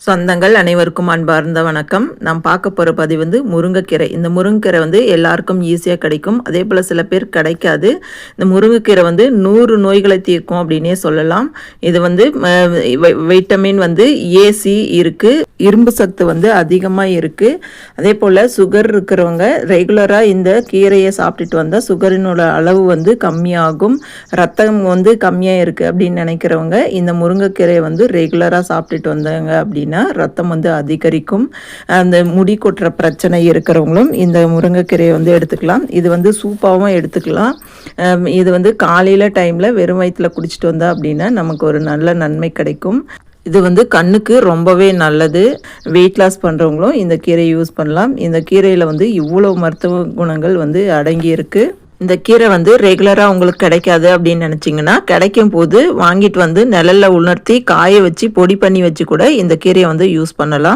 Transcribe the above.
சொந்தங்கள் அனைவருக்கும் அன்பார்ந்த வணக்கம். நாம் பார்க்க போகிற பதிவு வந்து முருங்கைக்கீரை. இந்த முருங்கைக்கீரை வந்து எல்லாருக்கும் ஈஸியாக கிடைக்கும். அதே போல் சில பேர் கிடைக்காது. இந்த முருங்கைக்கீரை வந்து 100 நோய்களை தீர்க்கும் அப்படின்னே சொல்லலாம். இது வந்து வைட்டமின் வந்து ஏசி இருக்குது, இரும்பு சத்து வந்து அதிகமாக இருக்குது. அதே போல் சுகர் இருக்கிறவங்க ரெகுலராக இந்த கீரையை சாப்பிட்டுட்டு வந்தால் சுகரினோட அளவு வந்து கம்மியாகும். ரத்தம் வந்து கம்மியாக இருக்குது அப்படின்னு நினைக்கிறவங்க இந்த முருங்கைக்கீரையை வந்து ரெகுலராக சாப்பிட்டுட்டு வந்தாங்க அப்படின்னா ரத்தம் வந்து அதிகரிக்கும். அந்த முடி கொட்டுற பிரச்சனை இருக்கிறவங்களும் இந்த முருங்கைக்கீரையை வந்து எடுத்துக்கலாம். இது வந்து சூப்பாகவும் எடுத்துக்கலாம். இது வந்து காலையில் டைமில் வெறும் வயிற்றில் குடிச்சிட்டு வந்தா அப்படின்னா நமக்கு ஒரு நல்ல நன்மை கிடைக்கும். இது வந்து கண்ணுக்கு ரொம்பவே நல்லது. வெயிட் லாஸ் பண்ணுறவங்களும் இந்த கீரையை யூஸ் பண்ணலாம். இந்த கீரையில் வந்து இவ்வளோ மருத்துவ குணங்கள் வந்து அடங்கியிருக்கு. இந்த கீரை வந்து ரெகுலராக உங்களுக்கு கிடைக்காது அப்படின்னு நினச்சிங்கன்னா கிடைக்கும் போது வாங்கிட்டு வந்து நிழலில் உலர்த்தி காய வச்சு பொடி பண்ணி வச்சு கூட இந்த கீரையை வந்து யூஸ் பண்ணலாம்.